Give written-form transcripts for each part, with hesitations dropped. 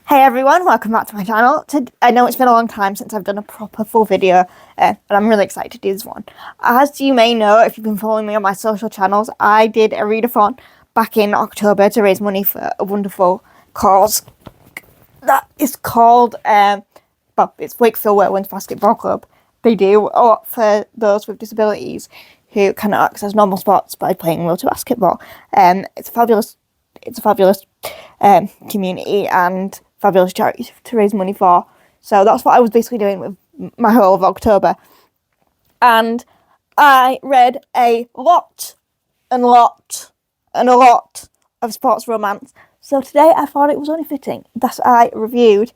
Hey everyone, welcome back to my channel. I know it's been a long time since I've done a proper full video, but I'm really excited to do this one. As you may know, if you've been following me on my social channels, I did a readathon back in October to raise money for a wonderful cause that is called, it's Wakefield Whirlwinds Basketball Club. They do a lot for those with disabilities who cannot access normal sports by playing wheelchair basketball. It's a fabulous community and fabulous charity to raise money for. So that's what I was basically doing with my whole of October. And I read a lot of sports romance. So today I thought it was only fitting that I reviewed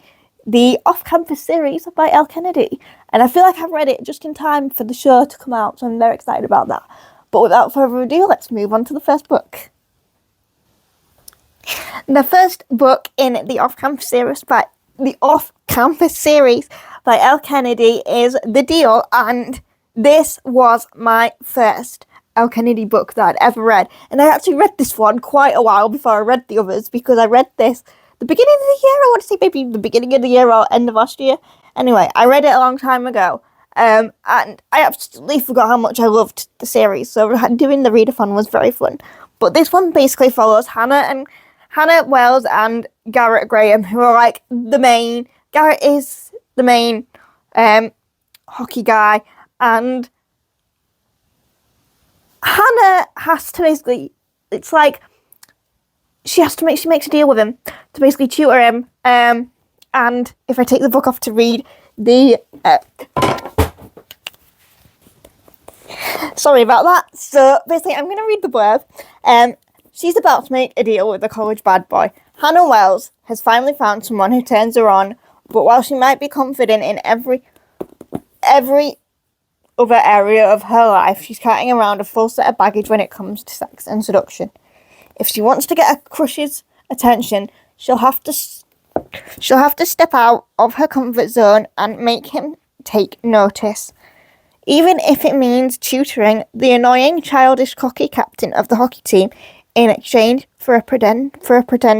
the Off-Campus series by Elle Kennedy. And I feel like I've read it just in time for the show to come out, so I'm very excited about that. But without further ado, let's move on to the first book. The first book in the Off-Campus series by Elle Kennedy is The Deal, and this was my first Elle Kennedy book that I'd ever read. And I actually read this one quite a while before I read the others, because I read this the beginning of the year. I want to say maybe the beginning of the year or end of last year. Anyway, I read it a long time ago, and I absolutely forgot how much I loved the series, so doing the readathon was very fun. But this one basically follows Hannah Wells and Garrett Graham, who are like the main. Garrett is the main hockey guy, and Hannah has to basically, it's like she makes a deal with him to basically tutor him. And if I take the book off to read the sorry about that. So basically, I'm going to read the blurb. She's about to make a deal with a college bad boy. Hannah Wells has finally found someone who turns her on, but while she might be confident in every other area of her life, she's carrying around a full set of baggage when it comes to sex and seduction. If she wants to get a crush's attention, she'll have to step out of her comfort zone and make him take notice, even if it means tutoring the annoying, childish, cocky captain of the hockey team in exchange for a pretend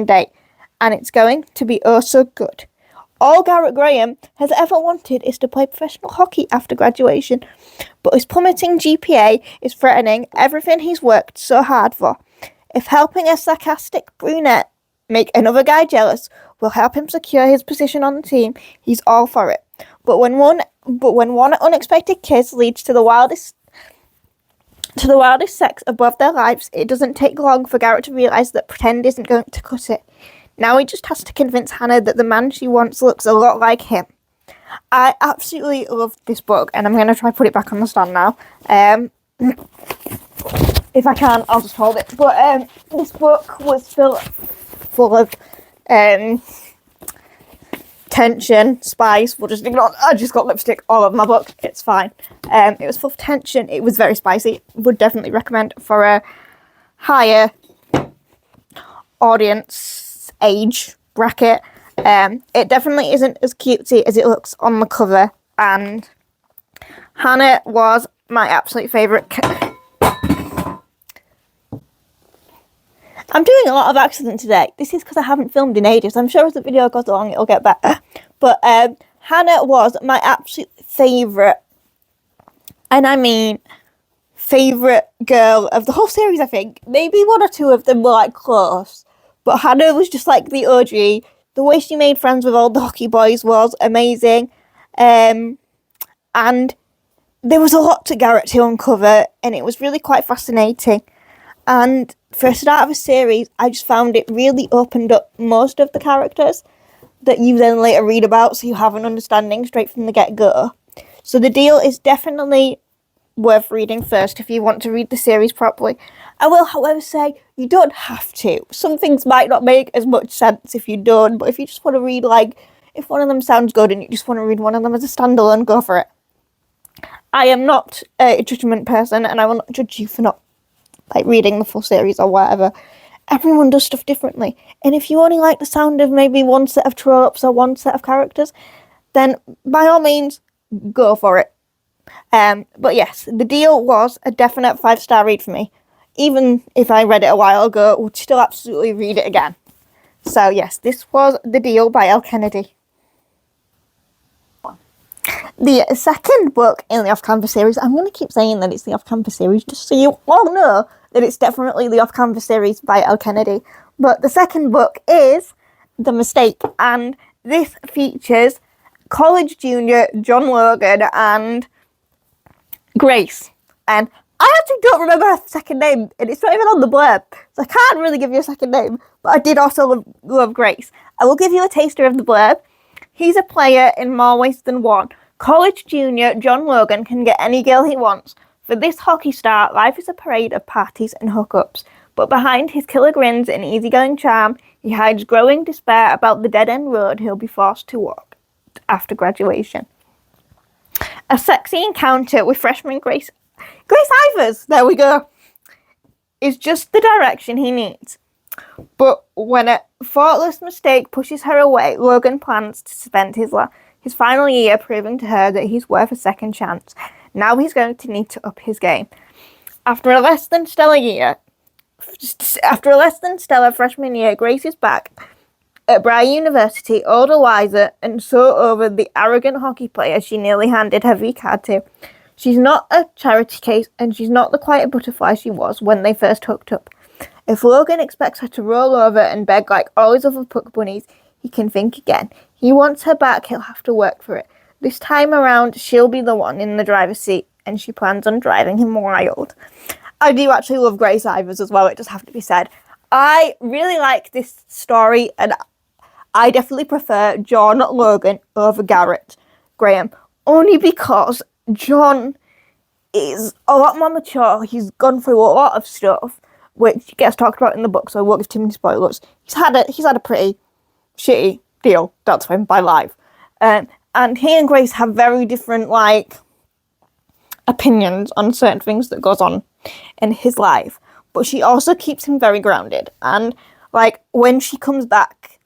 date, and it's going to be oh so good. All Garrett Graham has ever wanted is to play professional hockey after graduation, but his plummeting GPA is threatening everything he's worked so hard for. If helping a sarcastic brunette make another guy jealous will help him secure his position on the team, he's all for it. But when one unexpected kiss leads to the wildest sex above their lives, it doesn't take long for Garrett to realise that pretend isn't going to cut it. Now he just has to convince Hannah that the man she wants looks a lot like him. I absolutely love this book, and I'm going to try to put it back on the stand now. If I can, I'll just hold it. But this book was full of tension, spice. We'll just ignore. I just got lipstick all over my book. It's fine. It was full of tension. It was very spicy. Would definitely recommend for a higher audience age bracket. It definitely isn't as cutesy as it looks on the cover. And Hannah was my absolute favourite. I'm doing a lot of accidents today. This is because I haven't filmed in ages. I'm sure as the video goes along, it'll get better. But Hannah was my absolute favourite, and I mean favourite girl of the whole series, I think. Maybe one or two of them were like close, but Hannah was just like the OG. The way she made friends with all the hockey boys was amazing. And there was a lot to Garrett to uncover, and it was really quite fascinating. And for a start of a series, I just found it really opened up most of the characters that you then later read about, so you have an understanding straight from the get-go. So The Deal is definitely worth reading first if you want to read the series properly. I will, however, say you don't have to. Some things might not make as much sense if you don't, but if you just want to read, like, if one of them sounds good and you just want to read one of them as a standalone, go for it. I am not a judgment person, and I will not judge you for not like reading the full series or whatever. Everyone does stuff differently, and if you only like the sound of maybe one set of tropes or one set of characters, then by all means go for it. But yes, The Deal was a definite 5-star read for me. Even if I read it a while ago, I would still absolutely read it again. So yes, this was The Deal by Elle Kennedy. The second book in the Off-Canvas series, I'm going to keep saying that it's the Off-Canvas series just so you all know that it's definitely the Off-Canvas series by Elle Kennedy. But the second book is The Mistake, and this features college junior John Logan and Grace. And I actually don't remember her second name, and it's not even on the blurb, so I can't really give you a second name, but I did also love Grace. I will give you a taster of the blurb. He's a player in more ways than one. College junior John Logan can get any girl he wants. For this hockey star, life is a parade of parties and hookups. But behind his killer grins and easygoing charm, he hides growing despair about the dead-end road he'll be forced to walk after graduation. A sexy encounter with freshman Grace Ivers, there we go, is just the direction he needs. But when a thoughtless mistake pushes her away, Logan plans to spend his final year proving to her that he's worth a second chance. Now he's going to need to up his game. After a less than stellar freshman year, Grace is back at Briar University, older, wiser, and so over the arrogant hockey player she nearly handed her V-card to. She's not a charity case, and she's not the quiet butterfly she was when they first hooked up. If Logan expects her to roll over and beg like all his other puck bunnies, he can think again. He wants her back, he'll have to work for it. This time around, she'll be the one in the driver's seat, and she plans on driving him wild. I do actually love Grace Ivers as well, it does have to be said. I really like this story, and I definitely prefer John Logan over Garrett Graham, only because John is a lot more mature. He's gone through a lot of stuff, which gets talked about in the book, so I won't give too many spoilers. He's had a pretty shitty deal, that's him, by life. And he and Grace have very different, opinions on certain things that goes on in his life. But she also keeps him very grounded. And, when she comes back,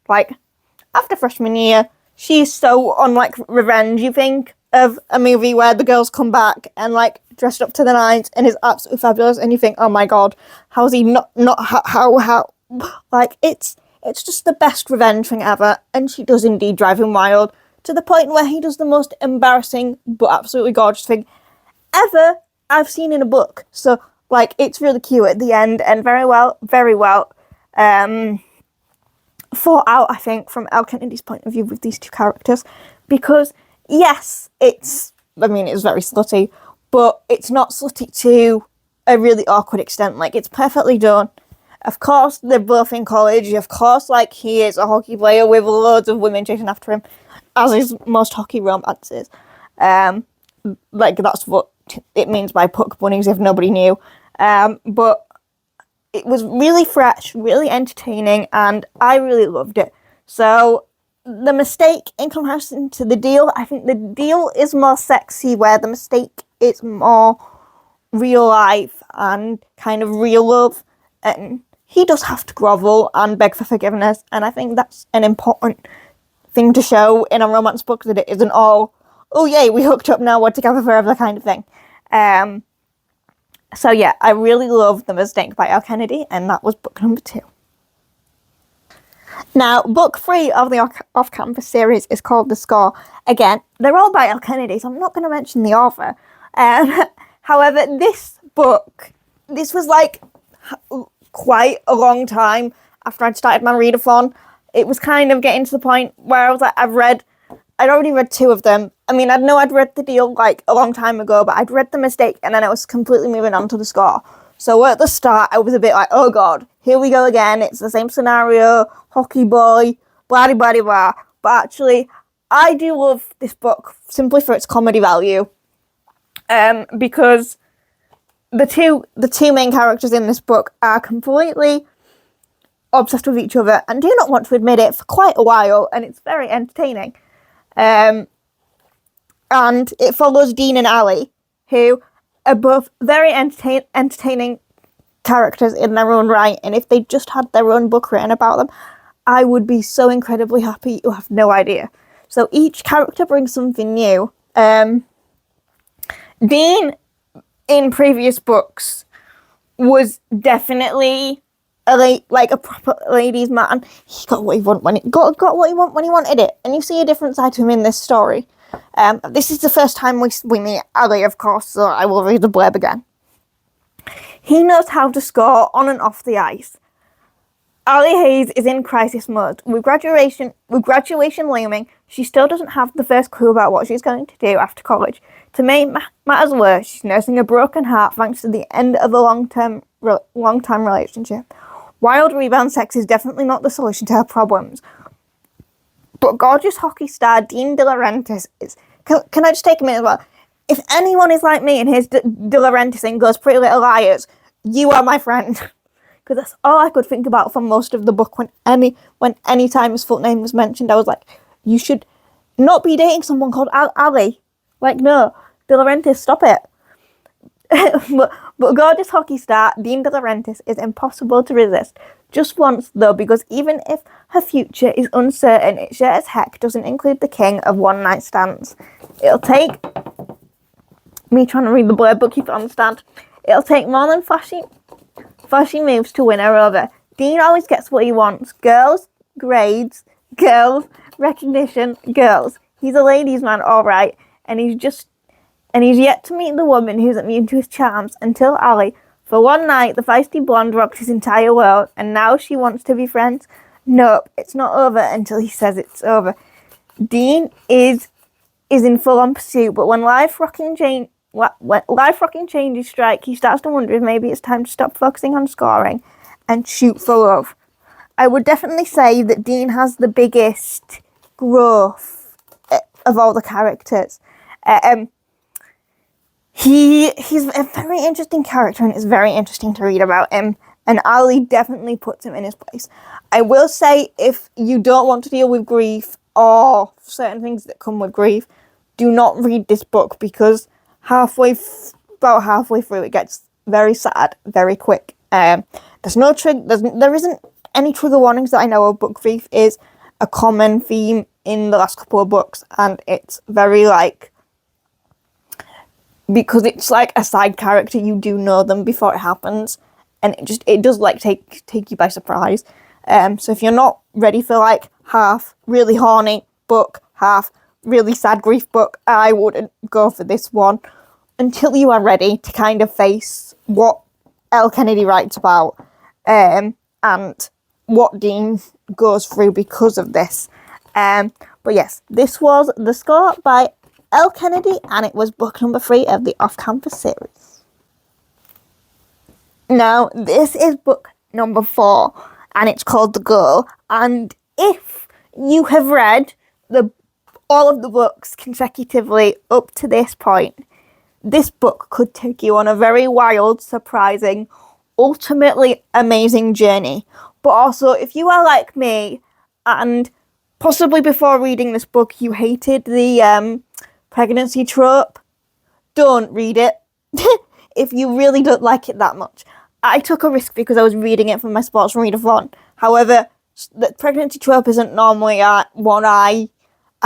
after freshman year, she's so on, Revenge, you think, of a movie where the girls come back and, dressed up to the nines and is absolutely fabulous, and you think, oh my god, how is he it's just the best revenge thing ever, and she does indeed drive him wild, to the point where he does the most embarrassing but absolutely gorgeous thing ever I've seen in a book. So, it's really cute at the end, and very well thought out, I think, from Elle Kennedy's point of view with these two characters, because, yes, it's very slutty, but it's not slutty to a really awkward extent. It's perfectly done. Of course, they're both in college. Of course, he is a hockey player with loads of women chasing after him, as is most hockey romances. That's what it means by puck bunnies, if nobody knew. But it was really fresh, really entertaining, and I really loved it. So, The Mistake, in comparison to The Deal, I think The Deal is more sexy, where The Mistake is more real life and kind of real love. And he does have to grovel and beg for forgiveness, and I think that's an important thing to show in a romance book, that it isn't all, oh yay, we hooked up, now we're together forever kind of thing. So yeah, I really love The Mistake by Elle Kennedy, and that was book number 2. Now, book 3 of the Off-Campus series is called The Score. Again, they're all by Elle Kennedy, so I'm not going to mention the author. However, this book, this was quite a long time after I'd started my readathon. It was kind of getting to the point where I was I'd already read 2 of them. I'd read The Deal a long time ago, but I'd read The Mistake, and then I was completely moving on to The Score. So at the start, I was a bit oh god, here we go again, it's the same scenario, hockey boy, blah blah blah blah. But actually, I do love this book simply for its comedy value. Because the two main characters in this book are completely obsessed with each other and do not want to admit it for quite a while, and it's very entertaining. And it follows Dean and Ali, who are both very entertaining characters in their own right, and if they just had their own book written about them, I would be so incredibly happy, you have no idea. So each character brings something new. Dean, in previous books, was definitely a proper ladies' man. He got what he wanted when he wanted it, and you see a different side to him in this story. This is the first time we meet Ali, of course, so I will read the blurb again. He knows how to score on and off the ice. Ali Hayes is in crisis mode. With graduation looming, she still doesn't have the first clue about what she's going to do after college. To make matters worse, she's nursing a broken heart thanks to the end of a long-time relationship. Wild rebound sex is definitely not the solution to her problems. But gorgeous hockey star Dean De Laurentiis is... Can I just take a minute as well? If anyone is like me and hears De Laurentiis and goes Pretty Little Liars, you are my friend. Because that's all I could think about for most of the book. When any time his full name was mentioned, I was like, you should not be dating someone called Ali. Like, no, De Laurentiis, stop it. but gorgeous hockey star Dean De Laurentiis is impossible to resist. Just once, though, because even if her future is uncertain, it sure as heck doesn't include the king of one-night stands. It'll take... me trying to read the blurb, but keep it on the stand. It'll take more than flashy moves to win her over. Dean always gets what he wants. Girls, grades, girls, recognition, girls. He's a ladies' man, all right, and he's yet to meet the woman who's immune to his charms until Ali. For one night, the feisty blonde rocked his entire world, and now she wants to be friends. Nope, it's not over until he says it's over. Dean is in full-on pursuit, but when life-rocking changes strike, he starts to wonder if maybe it's time to stop focusing on scoring and shoot for love. I would definitely say that Dean has the biggest growth of all the characters. He's a very interesting character, and it's very interesting to read about him, and Ali definitely puts him in his place. I will say, if you don't want to deal with grief or certain things that come with grief, do not read this book, because about halfway through it gets very sad very quick. There isn't any trigger warnings that I know of, but grief is a common theme in the last couple of books, and it's very because it's like a side character, you do know them before it happens, and it does take you by surprise. So if you're not ready for half really horny book, half really sad grief book, I wouldn't go for this one until you are ready to kind of face what Elle Kennedy writes about, and what Dean goes through because of this. But yes, this was The Score by Elle Kennedy, and it was book number 3 of the Off-Campus series. Now, this is book number 4, and it's called The Girl, and if you have read all of the books consecutively up to this point, this book could take you on a very wild, surprising, ultimately amazing journey. But also, if you are like me, and possibly before reading this book you hated the pregnancy trope, don't read it. If you really don't like it that much. I took a risk because I was reading it from my sports reader phone. However, the pregnancy trope isn't normally one I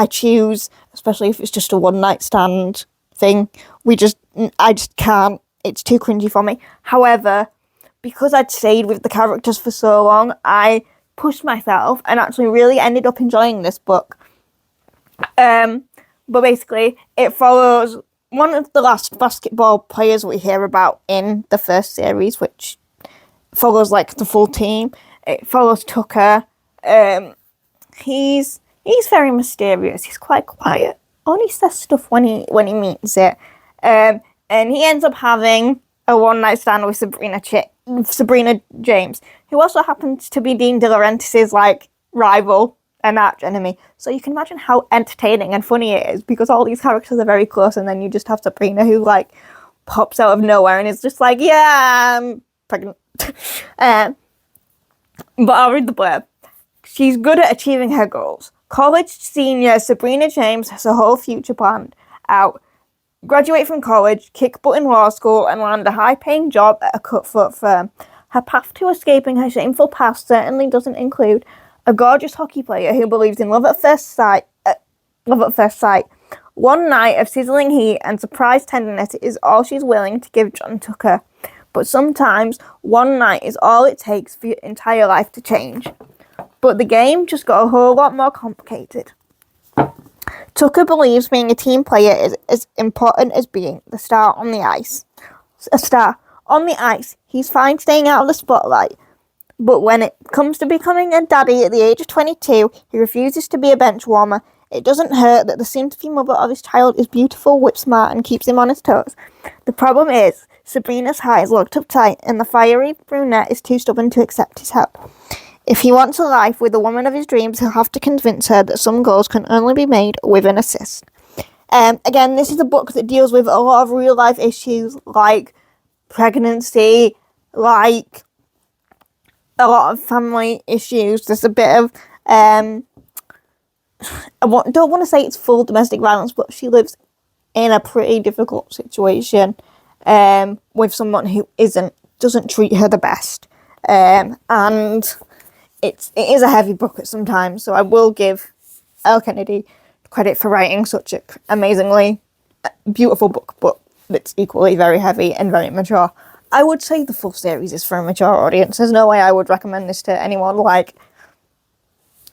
choose, especially if it's just a one-night stand thing. I just can't. It's too cringy for me. However, because I'd stayed with the characters for so long, I pushed myself and actually really ended up enjoying this book. But basically, it follows one of the last basketball players we hear about in the first series, which follows the full team. It follows Tucker. He's very mysterious. He's quite quiet. Only says stuff when he means it. And he ends up having a one-night stand with Sabrina James, who also happens to be Dean De Laurentiis' rival and arch enemy. So you can imagine how entertaining and funny it is, because all these characters are very close, and then you just have Sabrina who pops out of nowhere and is just yeah, I'm pregnant. But I'll read the blurb. She's good at achieving her goals. College senior Sabrina James has her whole future planned out. Graduate from college, kick butt in law school, and land a high-paying job at a cutthroat firm. Her path to escaping her shameful past certainly doesn't include a gorgeous hockey player who believes in love at first sight. One night of sizzling heat and surprise tenderness is all she's willing to give John Tucker. but sometimes one night is all it takes for your entire life to change. But the game just got a whole lot more complicated. Tucker believes being a team player is as important as being the star on the ice. A star on the ice, he's fine staying out of the spotlight. But when it comes to becoming a daddy at the age of 22, he refuses to be a bench warmer. It doesn't hurt that the soon-to-be mother of his child is beautiful, whip-smart, and keeps him on his toes. The problem is, Sabrina's heart is locked up tight, and the fiery brunette is too stubborn to accept his help. If he wants a life with the woman of his dreams, he'll have to convince her that some goals can only be made with an assist. Again, this is a book that deals with a lot of real-life issues, like pregnancy, like a lot of family issues. There's a bit of don't want to say it's full domestic violence, but she lives in a pretty difficult situation with someone who doesn't treat her the best, and it is a heavy book at some times. So I will give Elle Kennedy credit for writing such an amazingly beautiful book, but it's equally very heavy and very mature. I would say the full series is for a mature audience. There's no way I would recommend this to anyone like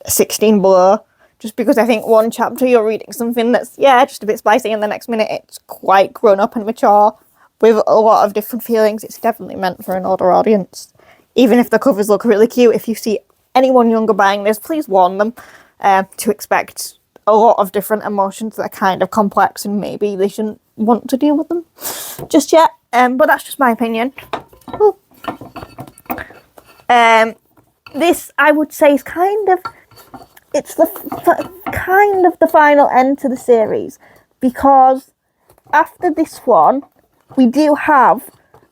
16 below, just because I think one chapter you're reading something that's, just a bit spicy, and the next minute it's quite grown up and mature with a lot of different feelings. It's definitely meant for an older audience. Even if the covers look really cute, if you see anyone younger buying this, please warn them to expect a lot of different emotions that are kind of complex, and maybe they shouldn't want to deal with them just yet. But that's just my opinion. This, I would say, is kind of the final end to the series, because after this one we do have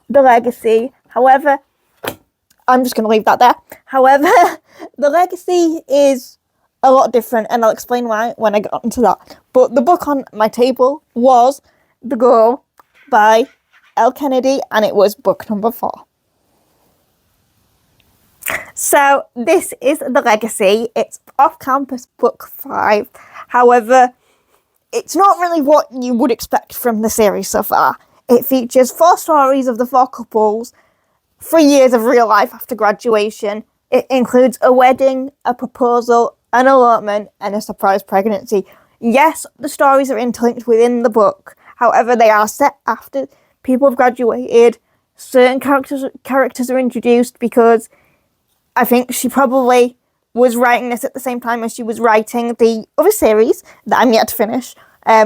the legacy. However, I'm just going to leave that there. However, the legacy is a lot different, and I'll explain why when I get onto that. But the book on my table was The Girl by Elle Kennedy, and it was book number 4. So this is The Legacy. It's off-campus book 5. However, it's not really what you would expect from the series so far. It features 4 stories of the 4 couples, 3 years of real life after graduation. It includes a wedding, a proposal, an elopement, and a surprise pregnancy. Yes, the stories are interlinked within the book. However, they are set after people have graduated. Certain characters are introduced, because I think she probably was writing this at the same time as she was writing the other series that I'm yet to finish,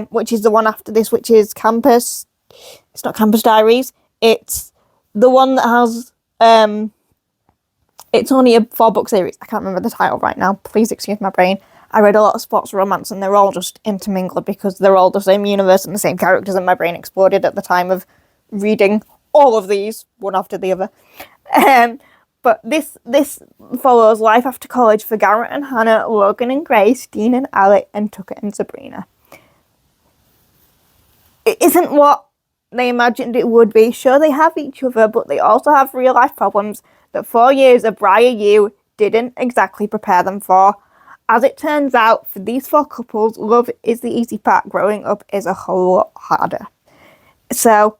which is the one after this, which is Campus. It's not Campus Diaries. It's the one that has... it's only a 4-book series. I can't remember the title right now. Please excuse my brain. I read a lot of sports romance, and they're all just intermingled because they're all the same universe and the same characters, and my brain exploded at the time of reading all of these, one after the other. But this follows life after college for Garrett and Hannah, Logan and Grace, Dean and Alec, and Tucker and Sabrina. It isn't what they imagined it would be. Sure, they have each other, but they also have real life problems that 4 years of Briar U didn't exactly prepare them for. As it turns out, for these 4 couples, love is the easy part. Growing up is a whole lot harder. So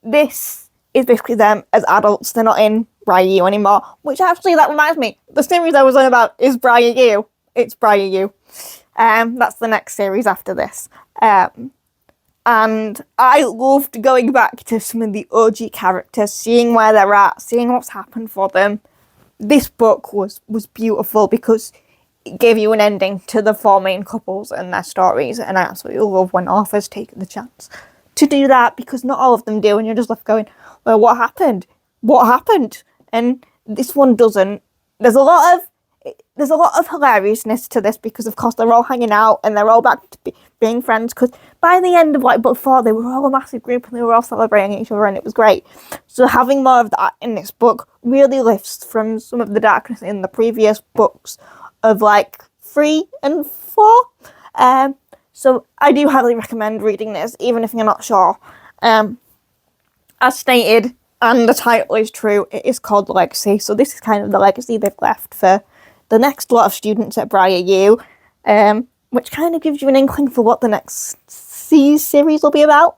this is basically them as adults. They're not in Briar U anymore, which actually, that reminds me, the series I was on about is Briar U. It's Briar U. That's the next series after this. And I loved going back to some of the OG characters, seeing where they're at, seeing what's happened for them. This book was beautiful because it gave you an ending to the 4 main couples and their stories, and I absolutely love when authors take the chance to do that, because not all of them do, and you're just left going, well, what happened? What happened? And this one doesn't. There's a lot of hilariousness to this, because of course they're all hanging out and they're all back to being friends, because by the end of book 4 they were all a massive group and they were all celebrating each other, and it was great. So having more of that in this book really lifts from some of the darkness in the previous books of 3 and 4. So I do highly recommend reading this, even if you're not sure. As stated, and the title is true, it is called The Legacy. So this is kind of the legacy they've left for the next lot of students at Briar U, which kind of gives you an inkling for what the next series will be about.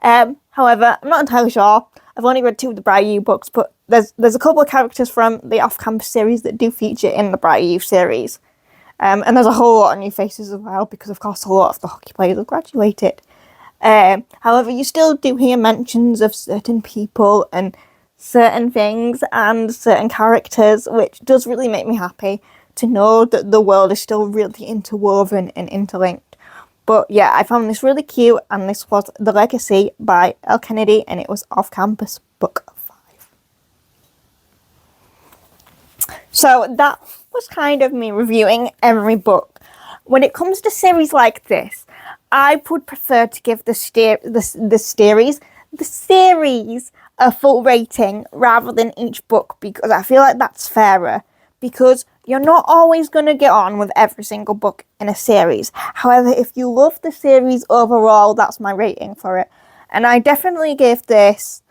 However, I'm not entirely sure. I've only read 2 of the Briar You books, but there's a couple of characters from the off-campus series that do feature in the Briar You series. And there's a whole lot of new faces as well, because of course a lot of the hockey players have graduated. However, you still do hear mentions of certain people and certain things and certain characters, which does really make me happy to know that the world is still really interwoven and interlinked. But yeah, I found this really cute, and this was The Legacy by Elle Kennedy, and it was off-campus book 5. So that was kind of me reviewing every book. When it comes to series like this, I would prefer to give the series a full rating rather than each book, because I feel like that's fairer, because you're not always going to get on with every single book in a series. However, if you love the series overall, that's my rating for it. And I definitely gave this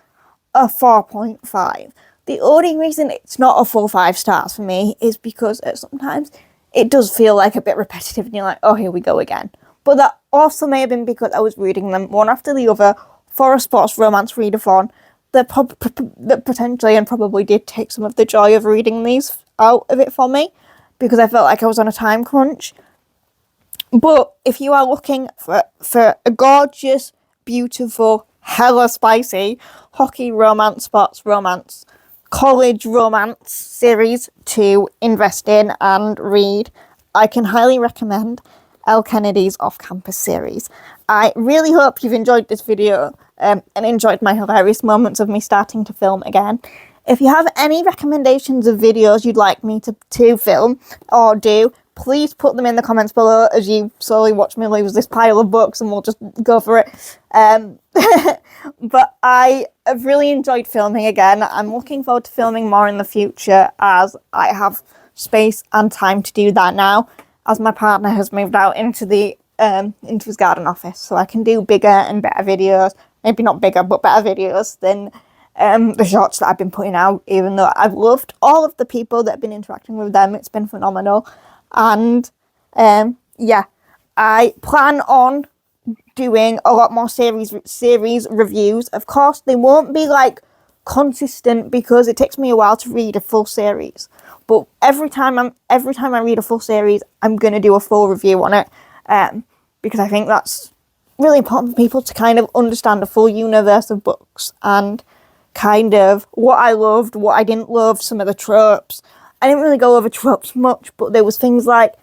a 4.5. The only reason it's not a full 5 stars for me is because sometimes it does feel like a bit repetitive and you're like, oh, here we go again. But that also may have been because I was reading them one after the other for a sports romance readathon that potentially and probably did take some of the joy of reading these out of it for me, because I felt like I was on a time crunch. But if you are looking for a gorgeous, beautiful, hella spicy hockey romance, sports romance, college romance series to invest in and read, I can highly recommend Elle Kennedy's off-campus series. I really hope you've enjoyed this video and enjoyed my hilarious moments of me starting to film again. If you have any recommendations of videos you'd like me to film or do, please put them in the comments below as you slowly watch me lose this pile of books, and we'll just go for it. But I have really enjoyed filming again. I'm looking forward to filming more in the future, as I have space and time to do that now, as my partner has moved out into his garden office, so I can do bigger and better videos. Maybe not bigger, but better videos than the shorts that I've been putting out, even though I've loved all of the people that have been interacting with them. It's been phenomenal. And yeah, I plan on doing a lot more series reviews. Of course, they won't be like consistent because it takes me a while to read a full series. But every time I read a full series, I'm gonna do a full review on it, because I think that's really important for people to kind of understand the full universe of books and kind of what I loved, what I didn't love, some of the tropes. I didn't really go over tropes much, but there was things like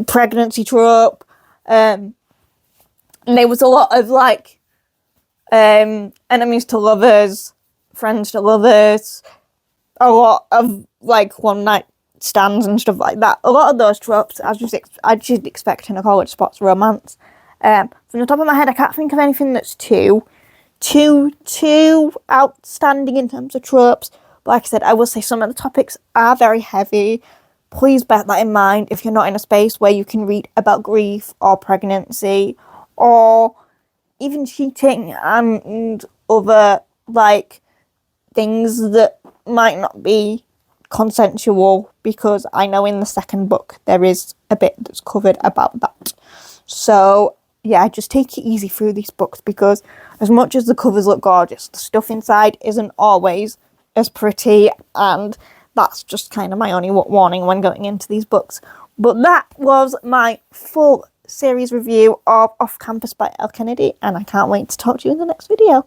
pregnancy trope, and there was a lot of like enemies to lovers, friends to lovers, a lot of like one night stands and stuff like that. A lot of those tropes I should expect in a college sports romance. From the top of my head, I can't think of anything that's too outstanding in terms of tropes. But like I said, I will say some of the topics are very heavy. Please bear that in mind if you're not in a space where you can read about grief or pregnancy or even cheating and other like things that might not be consensual, because I know in the second book there is a bit that's covered about that. So yeah, just take it easy through these books, because as much as the covers look gorgeous, the stuff inside isn't always as pretty, and that's just kind of my only warning when going into these books. But that was my full series review of Off Campus by Elle Kennedy, and I can't wait to talk to you in the next video.